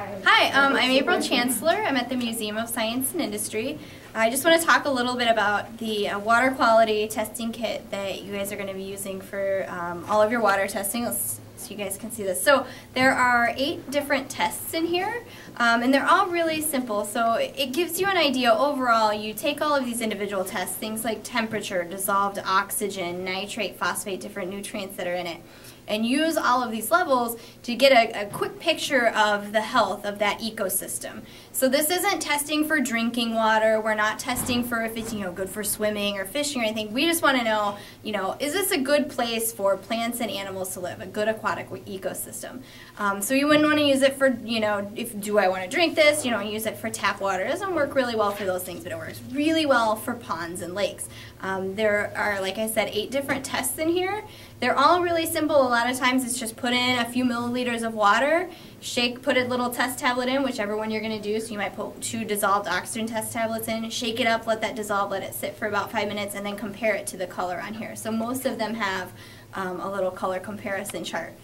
Hi, I'm April Chancellor. I'm at the Museum of Science and Industry. I just want to talk a little bit about the water quality testing kit that you guys are going to be using for all of your water testing. So you guys can see this. So there are 8 different tests in here, and they're all really simple. So it gives you an idea overall. You take all of these individual tests, things like temperature, dissolved oxygen, nitrate, phosphate, different nutrients that are in it, and use all of these levels to get a quick picture of the health of that ecosystem. So this isn't testing for drinking water. We're not testing for if it's good for swimming or fishing or anything. We just want to know, is this a good place for plants and animals to live, a good aquatic ecosystem? So you wouldn't want to use it for, do I want to drink this? You don't use it for tap water. It doesn't work really well for those things, but it works really well for ponds and lakes. There are, like I said, 8 different tests in here. They're all really simple. A lot of times it's just put in a few milliliters of water, shake, put a little test tablet in, whichever one you're going to do. So you might put 2 dissolved oxygen test tablets in, shake it up, let that dissolve, let it sit for about 5 minutes, and then compare it to the color on here. So most of them have a little color comparison chart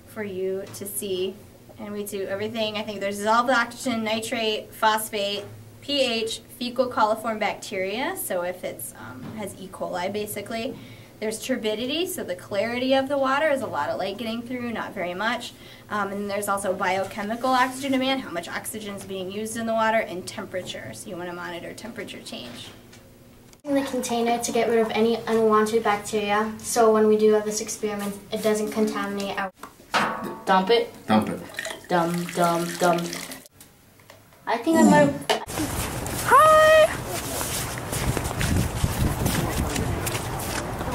for you to see. And we do everything. I think there's dissolved oxygen, nitrate, phosphate, pH, fecal coliform bacteria, so if it's has E. coli basically. There's turbidity, so the clarity of the water is a lot of light getting through, not very much. And there's also biochemical oxygen demand, how much oxygen is being used in the water, and temperature, so you want to monitor temperature change. In the container to get rid of any unwanted bacteria, so when we do have this experiment, it doesn't contaminate our... Dump it. Dump it. Dump. I think I might...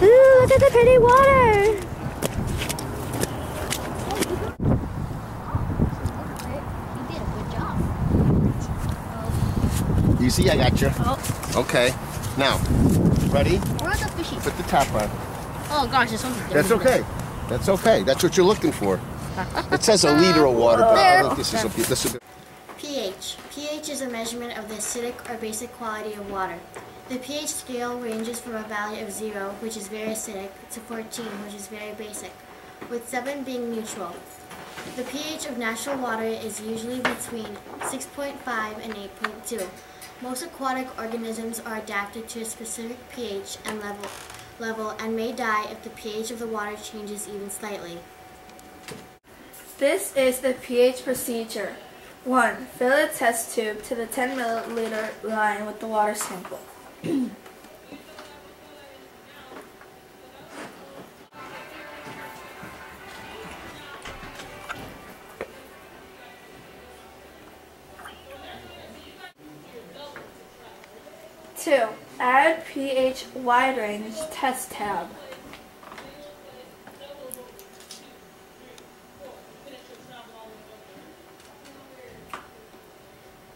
Ooh, look at the pretty water! You did a good job. You see, I got you. Oh. Okay. Now, ready? Where's the fishy? Put the tap on. Oh gosh, this one's... That's okay. That's okay. That's what you're looking for. It says a liter of water, but I think this is a pH. pH is a measurement of the acidic or basic quality of water. The pH scale ranges from a value of 0, which is very acidic, to 14, which is very basic, with 7 being neutral. The pH of natural water is usually between 6.5 and 8.2. Most aquatic organisms are adapted to a specific pH and level and may die if the pH of the water changes even slightly. This is the pH procedure. 1. Fill a test tube to the 10 milliliter line with the water sample. 2. Add pH wide range test tab.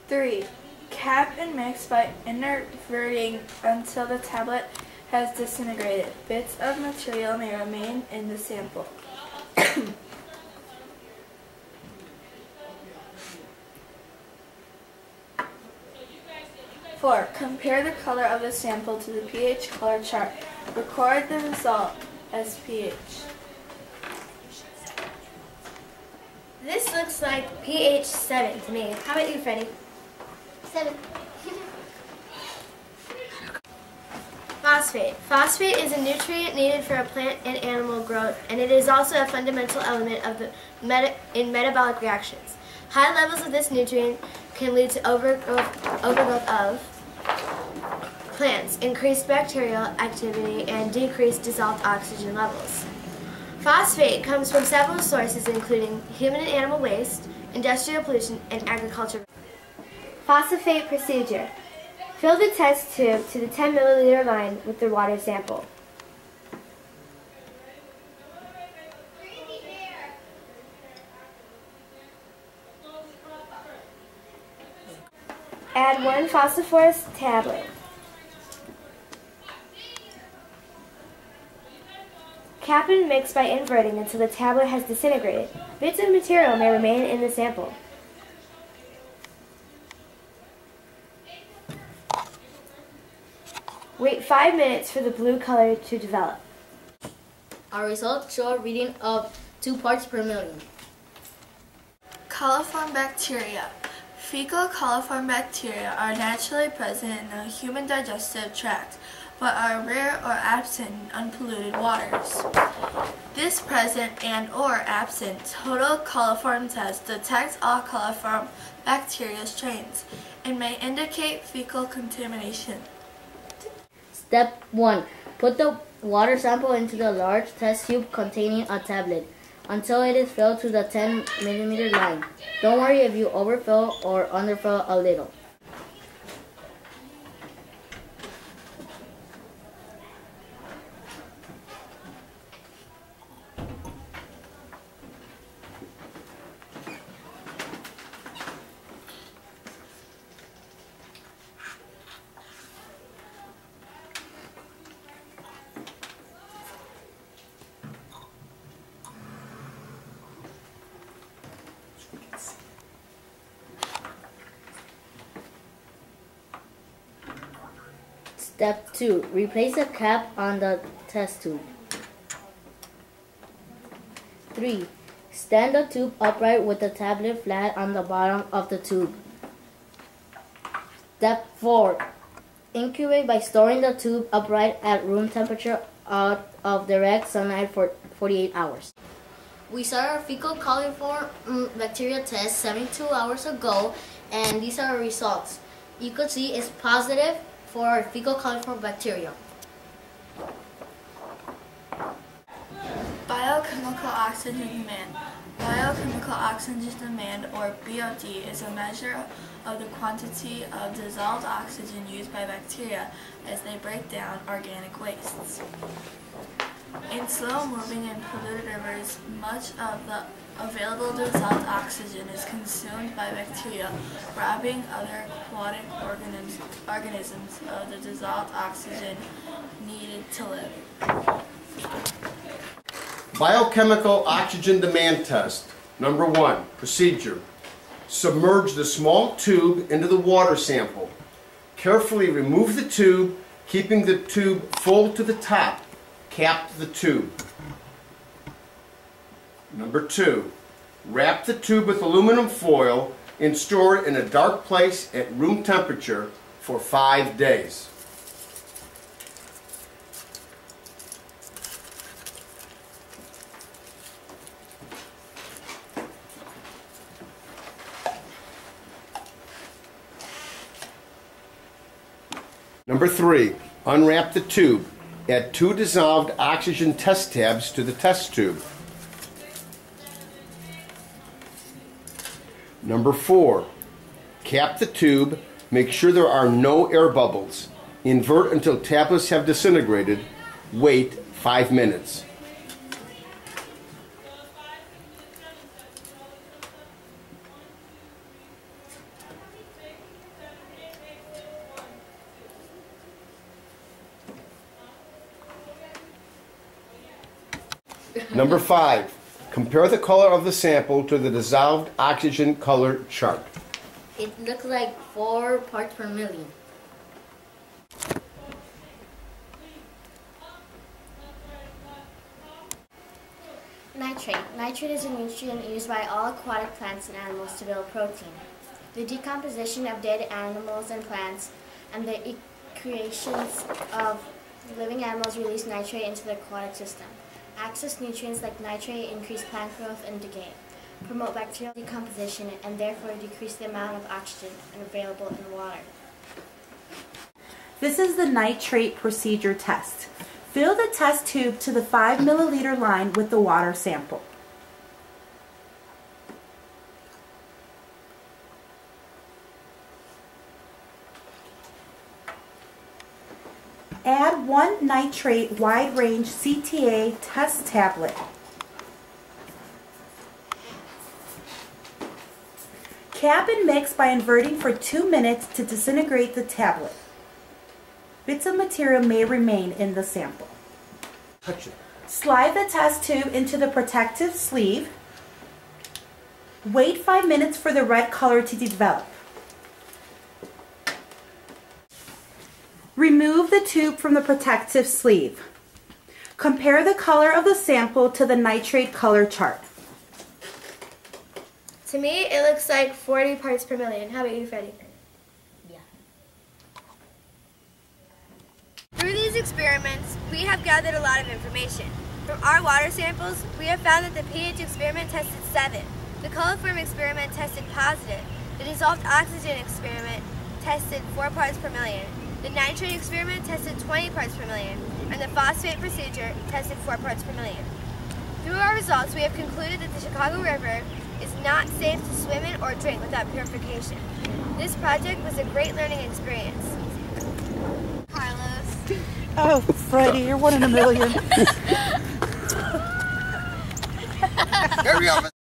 3. Cap and mix by inverting until the tablet has disintegrated. Bits of material may remain in the sample. 4. Compare the color of the sample to the pH color chart. Record the result as pH. This looks like pH 7 to me. How about you, Freddie? 7. Phosphate. Phosphate is a nutrient needed for a plant and animal growth, and it is also a fundamental element of in metabolic reactions. High levels of this nutrient can lead to overgrowth of plants, increased bacterial activity, and decreased dissolved oxygen levels. Phosphate comes from several sources including human and animal waste, industrial pollution, and agriculture. Phosphate procedure. Fill the test tube to the 10 milliliter line with the water sample. Add 1 phosphorus tablet. Cap and mix by inverting until the tablet has disintegrated. Bits of material may remain in the sample. Wait 5 minutes for the blue color to develop. Our results show a reading of 2 parts per million. Coliform bacteria. Fecal coliform bacteria are naturally present in the human digestive tract, but are rare or absent in unpolluted waters. This present and/or absent total coliform test detects all coliform bacteria strains and may indicate fecal contamination. Step 1. Put the water sample into the large test tube containing a tablet until it is filled to the 10 mm line. Don't worry if you overfill or underfill a little. Step 2. Replace the cap on the test tube. 3. Stand the tube upright with the tablet flat on the bottom of the tube. Step 4. Incubate by storing the tube upright at room temperature out of direct sunlight for 48 hours. We started our fecal coliform bacteria test 72 hours ago, and these are our results. You could see it's positive for fecal coliform bacteria. Biochemical oxygen demand. Biochemical oxygen demand, or BOD, is a measure of the quantity of dissolved oxygen used by bacteria as they break down organic wastes. In slow-moving and polluted rivers, much of the available dissolved oxygen is consumed by bacteria, robbing other aquatic organisms of the dissolved oxygen needed to live. Biochemical oxygen demand test. Number 1, procedure. Submerge the small tube into the water sample. Carefully remove the tube, keeping the tube full to the top. Cap the tube. Number 2, wrap the tube with aluminum foil and store it in a dark place at room temperature for 5 days. Number 3, unwrap the tube. Add 2 dissolved oxygen test tabs to the test tube. Number 4, cap the tube. Make sure there are no air bubbles. Invert until tablets have disintegrated. Wait 5 minutes. Number 5, compare the color of the sample to the dissolved oxygen color chart. It looks like 4 parts per million. Nitrate. Nitrate is a nutrient used by all aquatic plants and animals to build protein. The decomposition of dead animals and plants and the excretions of living animals release nitrate into the aquatic system. Excess nutrients like nitrate increase plant growth and decay, promote bacterial decomposition, and therefore decrease the amount of oxygen available in water. This is the nitrate procedure test. Fill the test tube to the 5 milliliter line with the water sample. Add 1 nitrate wide-range CTA test tablet. Cap and mix by inverting for 2 minutes to disintegrate the tablet. Bits of material may remain in the sample. Touch it. Slide the test tube into the protective sleeve. Wait 5 minutes for the red color to develop. Remove the tube from the protective sleeve. Compare the color of the sample to the nitrate color chart. To me, it looks like 40 parts per million. How about you, Freddie? Yeah. Through these experiments, we have gathered a lot of information. From our water samples, we have found that the pH experiment tested 7. The coliform experiment tested positive. The dissolved oxygen experiment tested 4 parts per million. The nitrate experiment tested 20 parts per million. And the phosphate procedure tested 4 parts per million. Through our results, we have concluded that the Chicago River is not safe to swim in or drink without purification. This project was a great learning experience. Carlos. Oh, Freddie, you're one in a million. Hurry up.